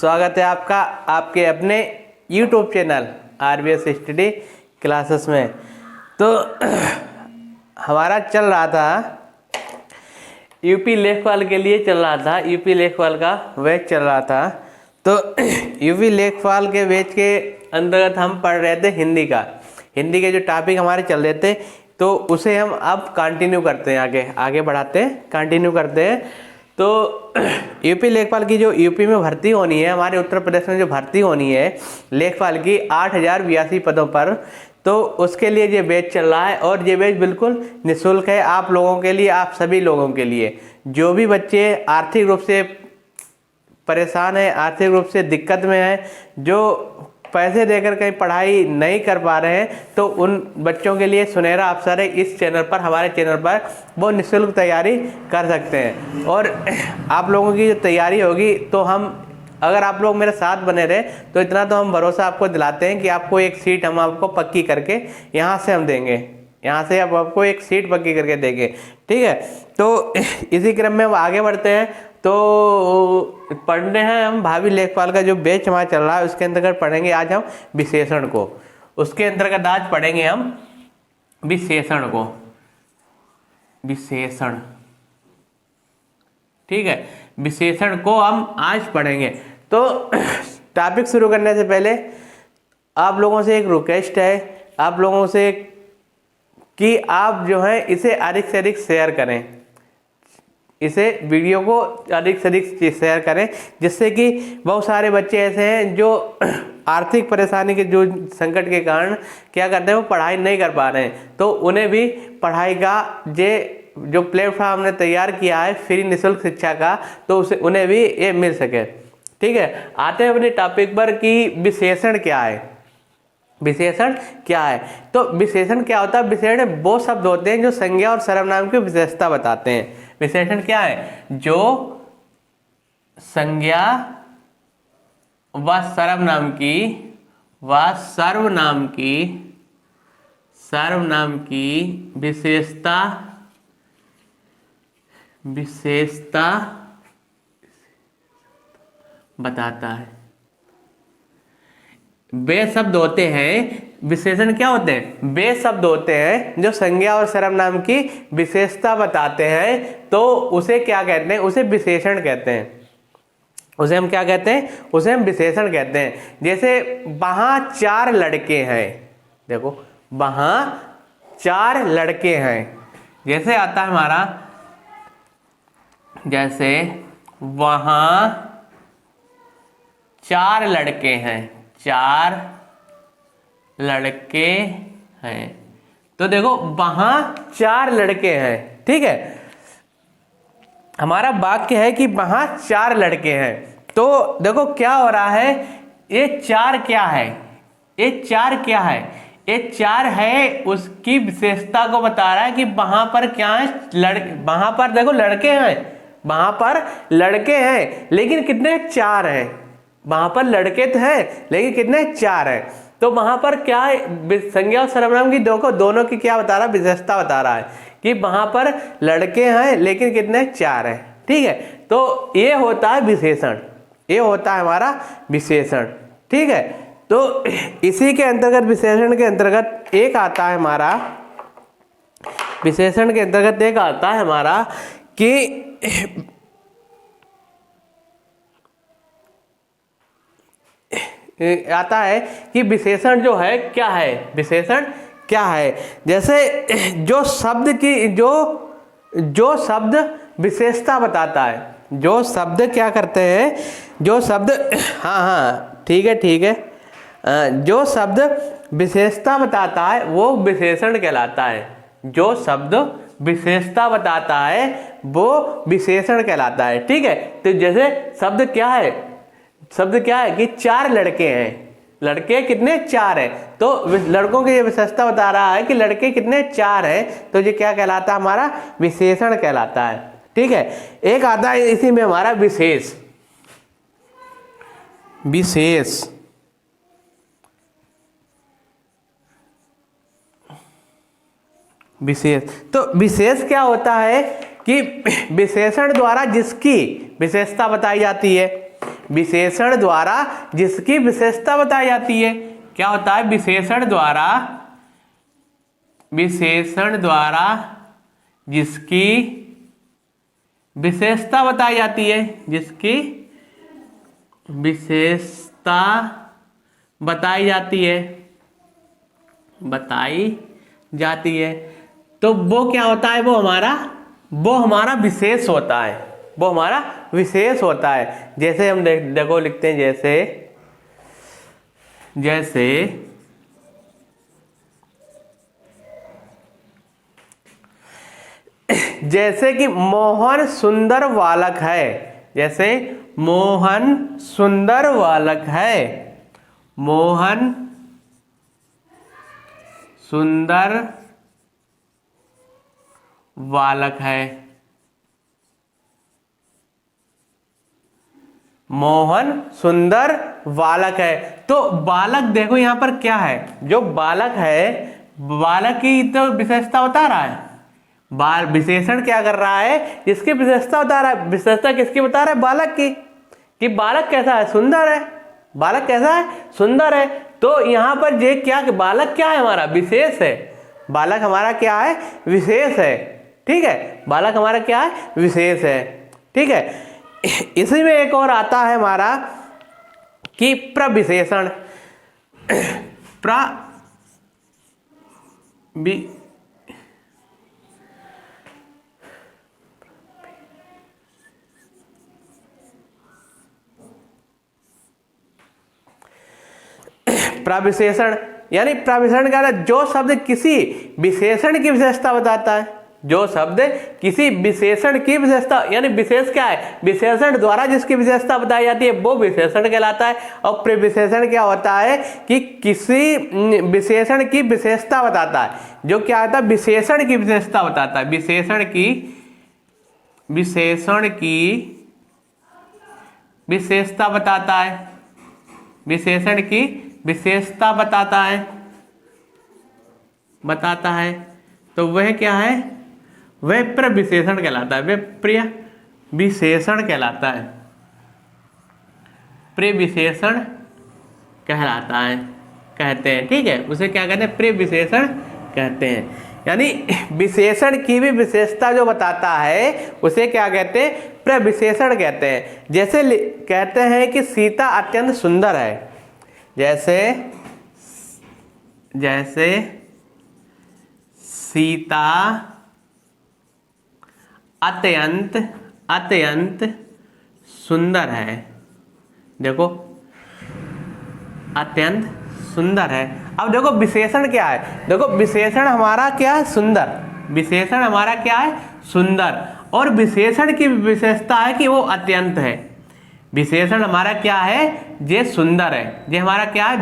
स्वागत है आपका आपके अपने YouTube channel RBS study classes में। तो हमारा चल रहा था यूपी लेखपाल के लिए चल रहा था, यूपी लेखपाल का बैच चल रहा था। तो यूपी लेखपाल के बैच के अंतर्गत हम पढ़ रहे थे हिंदी का, हिंदी के जो टॉपिक हमारे चल रहे थे तो उसे हम अब कंटिन्यू करते हैं, आगे बढ़ाते हैं, कंटिन्यू करते हैं। तो यूपी लेखपाल की जो यूपी में भर्ती होनी है, हमारे उत्तर प्रदेश में जो भर्ती होनी है लेखपाल की 8082 पदों पर, तो उसके लिए ये बैच चल रहा है और ये बैच बिल्कुल निःशुल्क है आप लोगों के लिए, आप सभी लोगों के लिए। जो भी बच्चे आर्थिक रूप से परेशान है, आर्थिक रूप से दिक्कत में है, जो पैसे देकर कहीं पढ़ाई नहीं कर पा रहे हैं, तो उन बच्चों के लिए सुनहरा अवसर है। इस चैनल पर, हमारे चैनल पर वो निःशुल्क तैयारी कर सकते हैं। और आप लोगों की जो तैयारी होगी, तो हम अगर आप लोग मेरे साथ बने रहे तो इतना तो हम भरोसा आपको दिलाते हैं कि आपको एक सीट हम आपको पक्की करके यहाँ से हम देंगे, यहाँ से अब आपको एक सीट पक्की करके देंगे, ठीक है। तो इसी क्रम में हम आगे बढ़ते हैं। तो पढ़ने हैं हम भावी लेखपाल का जो बैच हमारा चल रहा है, उसके अंतर्गत पढ़ेंगे आज हम विशेषण को। उसके अंतर्गत आज पढ़ेंगे हम विशेषण को, विशेषण, ठीक है। विशेषण को हम आज पढ़ेंगे। तो टॉपिक शुरू करने से पहले आप लोगों से एक रिक्वेस्ट है, आप लोगों से कि आप जो है इसे अधिक से अधिक शेयर करें, इसे वीडियो को अधिक से अधिक शेयर करें, जिससे कि बहुत सारे बच्चे ऐसे हैं जो आर्थिक परेशानी के जो संकट के कारण क्या करते हैं, वो पढ़ाई नहीं कर पा रहे हैं। तो उन्हें भी पढ़ाई का जो प्लेटफॉर्म हमने तैयार किया है फ्री निःशुल्क शिक्षा का, तो उसे उन्हें भी ये मिल सके, ठीक है। आते हैं अपने टॉपिक पर कि विशेषण क्या है। विशेषण क्या है? तो विशेषण क्या होता है? विशेषण वो शब्द होते हैं जो संज्ञा और सर्वनाम की विशेषता बताते हैं। विशेषण क्या है? जो संज्ञा व सर्वनाम की विशेषता बताता है। वे शब्द होते हैं, विशेषण क्या होते हैं? वे शब्द होते हैं जो संज्ञा और सर्वनाम की विशेषता बताते हैं, तो उसे क्या कहते हैं? उसे विशेषण कहते हैं। उसे हम क्या कहते हैं? उसे हम विशेषण कहते हैं। जैसे वहां 4 लड़के हैं, देखो वहां 4 लड़के हैं, जैसे आता है हमारा, जैसे वहां 4 लड़के हैं, 4 लड़के हैं, तो देखो वहां 4 लड़के हैं, ठीक है। हमारा वाक्य है कि वहां 4 लड़के हैं। तो देखो क्या हो रहा है, ये 4 क्या है? ये 4 क्या है? ये 4 है उसकी विशेषता को बता रहा है कि वहां पर क्या है, वहां पर देखो लड़के हैं, वहां पर लड़के हैं, लेकिन कितने? 4 हैं। वहां पर लड़के तो हैं लेकिन कितने? 4 हैं। तो वहां पर क्या है? संज्ञा और सर्वनाम की दोनों की क्या बता रहा है? विशेषता बता रहा है कि वहां पर लड़के हैं लेकिन कितने? 4 हैं, ठीक है। तो ये होता है विशेषण, ये होता है हमारा विशेषण, ठीक है। तो इसी के अंतर्गत, विशेषण के अंतर्गत एक आता है हमारा, विशेषण के अंतर्गत एक आता है हमारा कि आता है कि विशेषण जो है क्या है? विशेषण क्या है? जैसे जो शब्द की जो शब्द विशेषता बताता है, जो शब्द क्या करते हैं, जो शब्द, हाँ ठीक है, जो शब्द विशेषता बताता है वो विशेषण कहलाता है। जो शब्द विशेषता बताता है वो विशेषण कहलाता है, ठीक है। तो जैसे शब्द क्या है? शब्द क्या है कि 4 लड़के हैं, लड़के कितने? 4 हैं। तो लड़कों की ये विशेषता बता रहा है कि लड़के कितने? 4 हैं। तो ये क्या कहलाता है? हमारा विशेषण कहलाता है, ठीक है। एक आता है इसी में हमारा विशेष, विशेष। तो विशेष क्या होता है कि विशेषण द्वारा जिसकी विशेषता बताई जाती है, विशेषण द्वारा जिसकी विशेषता बताई जाती है। क्या होता है? विशेषण द्वारा जिसकी विशेषता बताई जाती है, जिसकी विशेषता बताई जाती है, तो वो क्या होता है? वो हमारा विशेष होता है, वो हमारा विशेष होता है। जैसे हम देखो लिखते हैं, जैसे कि मोहन सुंदर बालक है। जैसे मोहन सुंदर बालक है। मोहन सुंदर बालक है। मोहन सुंदर बालक है। तो बालक देखो यहां पर क्या है? जो बालक है, बालक की तो विशेषता बता रहा है। विशेषण क्या कर रहा है? जिसकी विशेषता बता रहा है। विशेषता किसकी बता रहा है? बालक की, कि बालक कैसा है? सुंदर है। बालक कैसा है? सुंदर है। तो यहां पर ये क्या, बालक क्या है? हमारा विशेष है। बालक हमारा क्या है? विशेष है। ठीक है, बालक हमारा क्या है? विशेष है। ठीक है, इसी में एक और आता है हमारा कि प्रविशेषण। प्रविशेषण यानी प्रविशेषण का जो शब्द किसी विशेषण की विशेषता बताता है। जो शब्द किसी विशेषण की विशेषता, यानी विशेष क्या है? विशेषण द्वारा जिसकी विशेषता बताई जाती है वो विशेषण कहलाता है। और प्रविशेषण क्या होता है? कि किसी विशेषण की विशेषता बताता है। जो क्या होता है? विशेषण की विशेषता बताता है। विशेषण की विशेषता बताता है। विशेषण की विशेषता बताता है। तो वह क्या है? वह प्रविशेषण कहलाता है। वह प्रविशेषण कहलाता है। प्रविशेषण कहते हैं। ठीक है, उसे क्या कहते हैं? प्रविशेषण कहते हैं। यानी विशेषण की भी विशेषता जो बताता है उसे क्या कहते हैं? प्रविशेषण कहते हैं। जैसे कहते हैं कि सीता अत्यंत सुंदर है। जैसे सीता अत्यंत सुंदर है। देखो, अत्यंत सुंदर है। अब देखो विशेषण क्या है? देखो विशेषण हमारा क्या है? सुंदर। विशेषण हमारा क्या है? सुंदर। और विशेषण की विशेषता है कि वो अत्यंत है। विशेषण हमारा क्या है? ये सुंदर है। ये हमारा क्या है?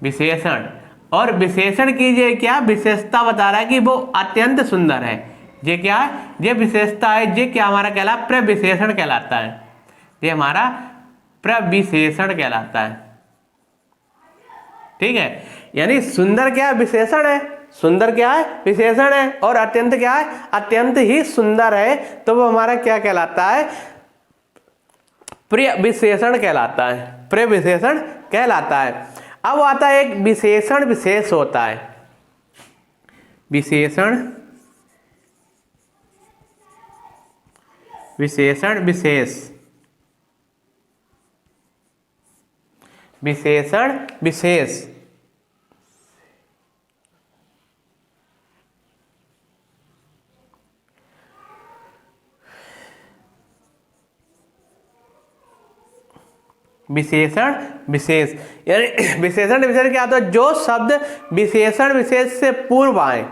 विशेषण। और विशेषण की ये क्या विशेषता बता रहा है? कि वो अत्यंत सुंदर है। ये क्या है? ये विशेषता है। ये क्या हमारा कहलाता है? प्रविशेषण कहलाता है। ये हमारा प्रविशेषण कहलाता है। ठीक है, यानी सुंदर क्या है? विशेषण है। सुंदर क्या है? विशेषण है। और अत्यंत क्या है? अत्यंत ही सुंदर है। तो वो हमारा क्या कहलाता है? प्रविशेषण कहलाता है। प्रविशेषण कहलाता है। अब आता है एक विशेषण विशेष होता है। विशेषण विशेष। विशेषण विशेष। विशेषण विशेष यानी विशेषण विशेष क्या होता है? जो शब्द विशेषण विशेष से पूर्व आए,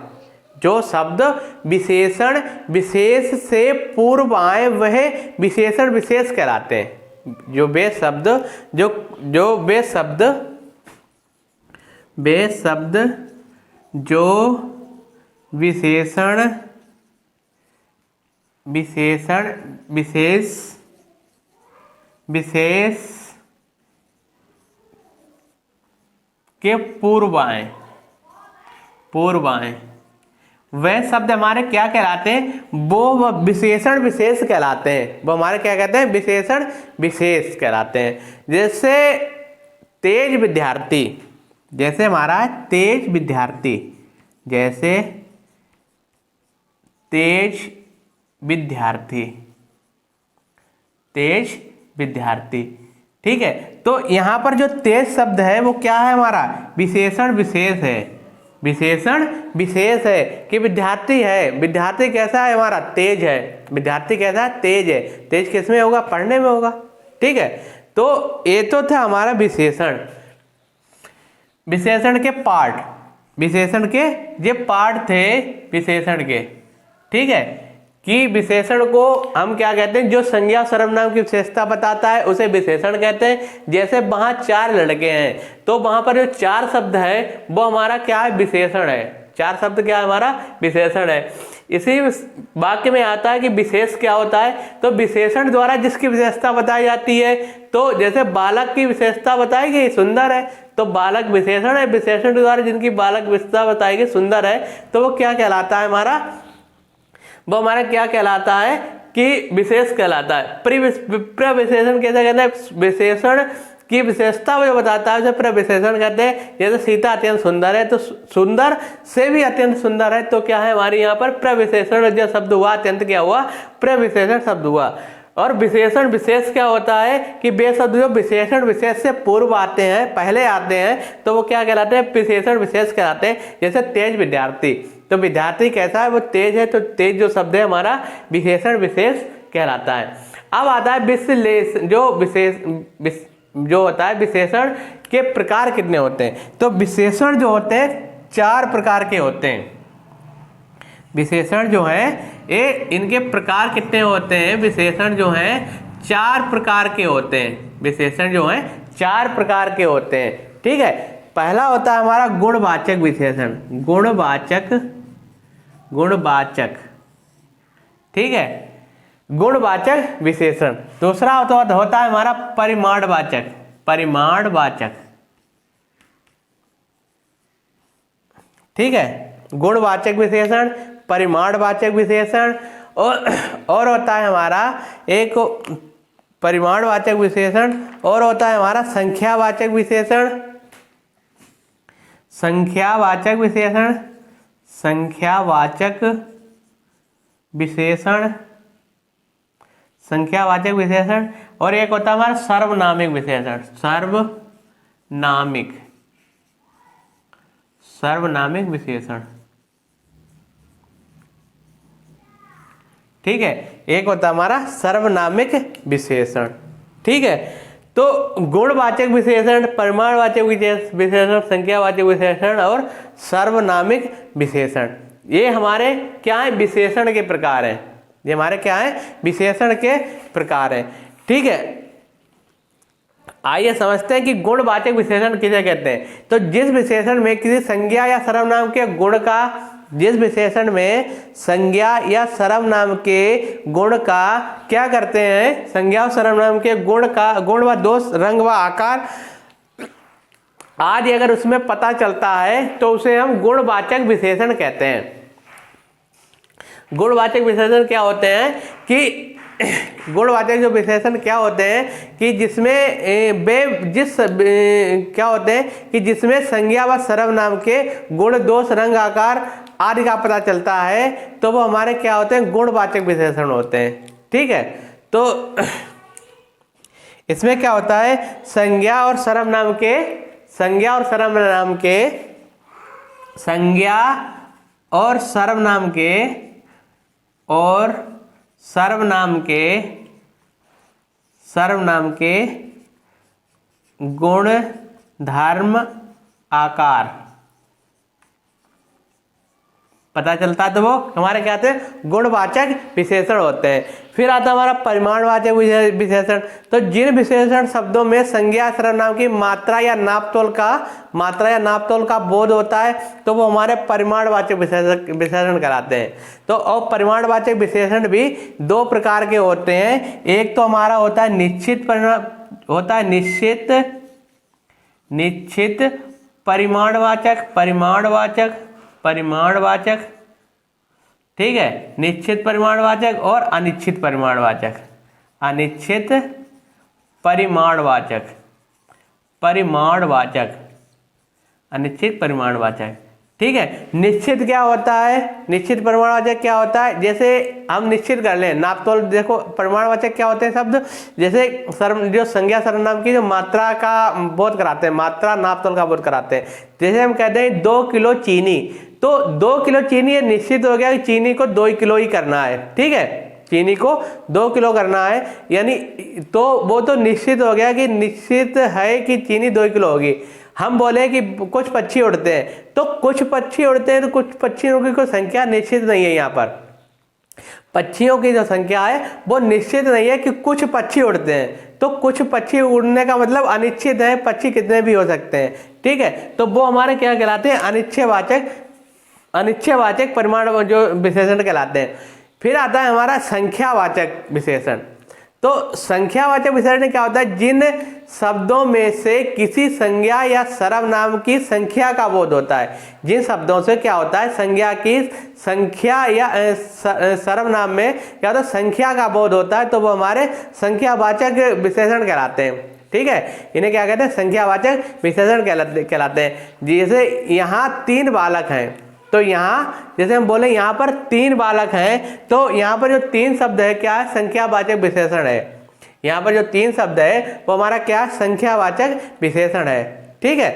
जो शब्द विशेषण विशेष से पूर्व आए वह विशेषण विशेष कहलाते हैं। जो वे शब्द जो विशेषण विशेष के पूर्व आए वह शब्द हमारे क्या कहलाते हैं, वो विशेषण विशेष कहलाते हैं। वो हमारे क्या कहते हैं, विशेषण विशेष कहलाते हैं। जैसे तेज विद्यार्थी, जैसे हमारा तेज विद्यार्थी, जैसे तेज विद्यार्थी, तेज विद्यार्थी, ठीक है। तो यहां पर जो तेज शब्द है वो क्या है, हमारा विशेषण विशेष है। विशेषण विशेष है कि विद्यार्थी है, विद्यार्थी कैसा है, हमारा तेज है। विद्यार्थी कैसा है, तेज है। तेज किसमें होगा, पढ़ने में होगा, ठीक है। तो ये तो था हमारा विशेषण। विशेषण के पार्ट, विशेषण के ये पार्ट थे विशेषण के, ठीक है। कि विशेषण को हम क्या कहते हैं, जो संज्ञा सर्वनाम की विशेषता बताता है उसे विशेषण कहते हैं। जैसे वहां 4 लड़के हैं तो वहां पर जो 4 शब्द है वो हमारा क्या है, विशेषण है। 4 शब्द क्या है, हमारा विशेषण है। इसी वाक्य में आता है कि विशेष क्या होता है, तो विशेषण द्वारा जिसकी विशेषता बताई जाती है। तो जैसे बालक की विशेषता बताई गई सुंदर है, तो बालक विशेषण है। विशेषण द्वारा जिनकी बालक विशेषता बताई गई सुंदर है, तो वो क्या कहलाता है, हमारा वो हमारा क्या कहलाता है कि विशेष कहलाता है। प्रविशेषण कैसे कहते हैं, विशेषण की विशेषता जो बताता है उसे प्रविशेषण कहते हैं। जैसे सीता अत्यंत सुंदर है, तो सुंदर से भी अत्यंत सुंदर है, तो क्या है हमारे यहाँ पर प्रविशेषण जो शब्द हुआ, अत्यंत क्या हुआ, प्रविशेषण शब्द हुआ। और विशेषण विशेष क्या होता है कि वे शब्द जो विशेषण विशेष से पूर्व आते हैं, पहले आते हैं, तो वो क्या कहलाते हैं, विशेषण विशेष कहलाते हैं। जैसे तेज विद्यार्थी, तो विद्यार्थी कैसा है, वो तेज है, तो तेज जो शब्द है हमारा विशेषण विशेष कहलाता है। अब आता है विश्लेषण, जो विशेष जो होता है, विशेषण के प्रकार कितने होते हैं, तो विशेषण जो होते हैं 4 प्रकार के होते हैं। विशेषण जो है ये इनके प्रकार कितने होते हैं, विशेषण जो है 4 प्रकार के होते हैं। विशेषण जो है 4 प्रकार के होते हैं, ठीक है। पहला होता है हमारा गुणवाचक विशेषण, गुणवाचक, गुणवाचक, ठीक है, गुणवाचक विशेषण। दूसरा होता है हमारा परिमाणवाचक, परिमाणवाचक, ठीक है। गुणवाचक विशेषण, परिमाणवाचक विशेषण, और होता है हमारा एक परिमाणवाचक विशेषण, और होता है हमारा संख्यावाचक विशेषण, संख्यावाचक विशेषण, संख्यावाचक विशेषण, संख्यावाचक विशेषण, और एक होता है हमारा सर्वनामिक विशेषण, सर्वनामिक, सर्वनामिक विशेषण, ठीक है। एक होता है हमारा सर्वनामिक विशेषण, ठीक है। तो गुणवाचक विशेषण, परिमाणवाचक विशेषण, संख्यावाचक विशेषण और सर्वनामिक विशेषण, ये हमारे क्या है, विशेषण के प्रकार हैं। ये हमारे क्या है, विशेषण के प्रकार हैं, ठीक है। आइए समझते हैं कि गुणवाचक विशेषण किसे कहते हैं। तो जिस विशेषण में किसी संज्ञा या सर्वनाम के गुण का, जिस विशेषण में संज्ञा या सर्वनाम के गुण का क्या करते हैं, संज्ञा और सर्वनाम के गुण का, गुण व दोष, रंग व आकार आदि अगर उसमें पता चलता है तो उसे हम गुणवाचक विशेषण कहते हैं। गुणवाचक विशेषण क्या होते हैं कि गुणवाचक जो विशेषण क्या होते हैं कि जिसमें क्या होते हैं कि जिसमें संज्ञा व सर्वनाम के गुण, दोष, रंग, आकार आदि का पता चलता है, तो वो हमारे क्या होते हैं, गुणवाचक विशेषण होते हैं, ठीक है। तो इसमें क्या होता है, संज्ञा और सर्वनाम के, संज्ञा और सर्वनाम के, संज्ञा और सर्वनाम के, और सर्वनाम के, सर्वनाम के गुण, धर्म, आकार पता चलता है, तो वो हमारे क्या होते हैं, गुणवाचक विशेषण होते हैं। फिर आता है हमारा परिमाणवाचक विशेषण। तो जिन विशेषण शब्दों में संज्ञा सर्वनाम की मात्रा या नापतोल का बोध होता है, तो वो हमारे परिमाणवाचक विशेषण कहलाते हैं। तो और परिमाणवाचक विशेषण भी 2 प्रकार के होते हैं। एक तो हमारा होता है निश्चित परिमाणवाचक, परिमाणवाचक, ठीक है, निश्चित परिमाणवाचक और अनिश्चित परिमाणवाचक। अनिश्चित परिमाणवाचक, परिमाणवाचक, अनिश्चित परिमाणवाचक। ठीक है, निश्चित क्या होता है, निश्चित परिमाणवाचक क्या होता है, जैसे हम निश्चित कर लें नापतोल। देखो परिमाणवाचक क्या होते हैं शब्द, जैसे जो संज्ञा सर्वनाम की जो मात्रा का बोध कराते हैं, मात्रा नापतोल का बोध कराते हैं। जैसे हम कहते हैं 2 किलो चीनी, तो 2 किलो चीनी, ये निश्चित हो गया कि चीनी को 2 किलो ही करना है। ठीक है, चीनी को 2 किलो करना है, यानी तो वो तो निश्चित हो गया कि निश्चित है कि चीनी 2 किलो होगी। हम बोले कि कुछ पक्षी उड़ते हैं, तो कुछ पक्षी उड़ते हैं, तो कुछ पक्षियों की कोई संख्या निश्चित नहीं है। यहाँ पर पक्षियों की जो संख्या है वो निश्चित नहीं है कि कुछ पक्षी उड़ते हैं, तो कुछ पक्षी उड़ने का मतलब अनिश्चित है, पक्षी कितने भी हो सकते हैं। ठीक है, तो वो हमारे क्या कहलाते हैं, अनिश्चयवाचक, अनिश्चयवाचक परिमाण जो विशेषण कहलाते हैं। फिर आता है हमारा संख्यावाचक विशेषण। तो संख्यावाचक विशेषण क्या होता है, जिन शब्दों में से किसी संज्ञा या सर्वनाम की संख्या का बोध होता है। जिन शब्दों से क्या होता है, संज्ञा की संख्या या सर्वनाम में क्या होता है, संख्या का बोध होता है, तो वो हमारे संख्यावाचक विशेषण कहलाते हैं। ठीक है, इन्हें क्या कहते हैं, संख्यावाचक विशेषण कहलाते हैं। जैसे यहाँ 3 बालक हैं, तो यहाँ जैसे हम बोले यहाँ पर 3 बालक हैं, तो यहाँ पर जो 3 शब्द है क्या है, संख्यावाचक विशेषण है। यहाँ पर जो 3 शब्द है वो हमारा क्या, संख्यावाचक विशेषण है। ठीक है,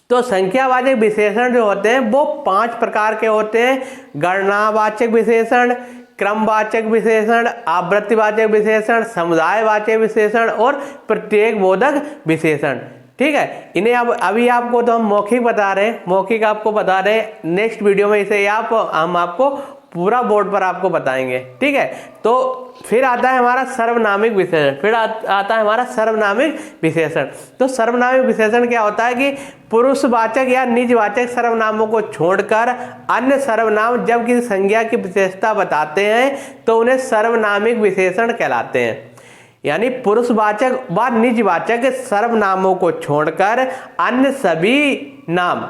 तो संख्यावाचक विशेषण जो होते हैं वो 5 प्रकार के होते हैं। गणनावाचक विशेषण, क्रमवाचक विशेषण, आवृत्तिवाचक विशेषण, समुदायवाचक विशेषण और प्रत्येक बोधक विशेषण। ठीक है, इन्हें अब अभी आपको तो हम मौखिक बता रहे हैं, मौखिक आपको बता रहे हैं। नेक्स्ट वीडियो में इसे हम आपको पूरा बोर्ड पर आपको बताएंगे। ठीक है, तो फिर आता है हमारा सर्वनामिक विशेषण। फिर आता है हमारा सर्वनामिक विशेषण। तो सर्वनामिक विशेषण क्या होता है कि पुरुषवाचक या निजवाचक सर्वनामों को छोड़कर अन्य सर्वनाम जब किसी संज्ञा की विशेषता बताते हैं तो उन्हें सर्वनामिक विशेषण कहलाते हैं। यानी पुरुषवाचक व निजवाचक सर्वनामों को छोड़कर अन्य सभी नाम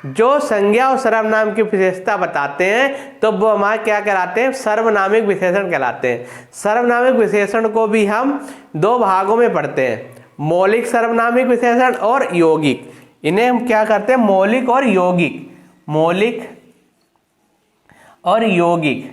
जो संज्ञा और सर्वनाम की विशेषता बताते हैं तो वो हमारे क्या कहलाते हैं, सर्वनामिक विशेषण कहलाते हैं। सर्वनामिक विशेषण को भी हम 2 भागों में पढ़ते हैं, मौलिक सर्वनामिक विशेषण और यौगिक। इन्हें हम क्या करते हैं, मौलिक और यौगिक, मौलिक और यौगिक।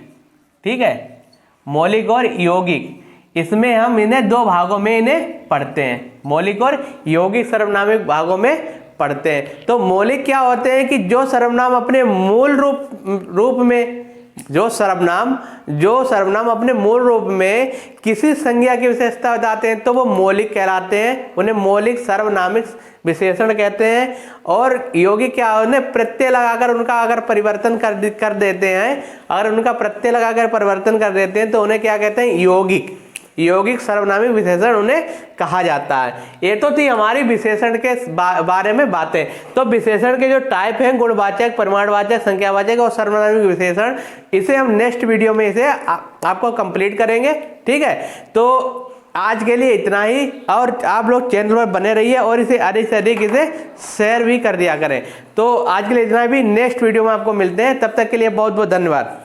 ठीक है, मौलिक और यौगिक, इसमें हम इन्हें 2 भागों में इन्हें पढ़ते हैं, मौलिक और यौगिक सर्वनामिक भागों में पढ़ते हैं। तो मौलिक क्या होते हैं कि जो सर्वनाम अपने मूल रूप में, जो सर्वनाम अपने मूल रूप में किसी संज्ञा की विशेषता बताते हैं तो वो मौलिक कहलाते हैं, उन्हें मौलिक सर्वनामिक विशेषण कहते हैं। और यौगिक क्या, उन्हें प्रत्यय लगाकर उनका अगर परिवर्तन कर देते हैं, अगर उनका प्रत्यय लगाकर परिवर्तन कर देते हैं तो उन्हें क्या कहते हैं, यौगिक, यौगिक सर्वनामिक विशेषण उन्हें कहा जाता है। ये तो थी हमारी विशेषण के बारे में बातें। तो विशेषण के जो टाइप हैं, गुणवाचक, परिमाणवाचक, संख्यावाचक और सर्वनामिक विशेषण, इसे हम नेक्स्ट वीडियो में इसे आपको कंप्लीट करेंगे। ठीक है, तो आज के लिए इतना ही, और आप लोग चैनल पर बने रहिए और इसे अधिक से अधिक इसे शेयर भी कर दिया करें। तो आज के लिए इतना भी, नेक्स्ट वीडियो में आपको मिलते हैं, तब तक के लिए बहुत बहुत धन्यवाद।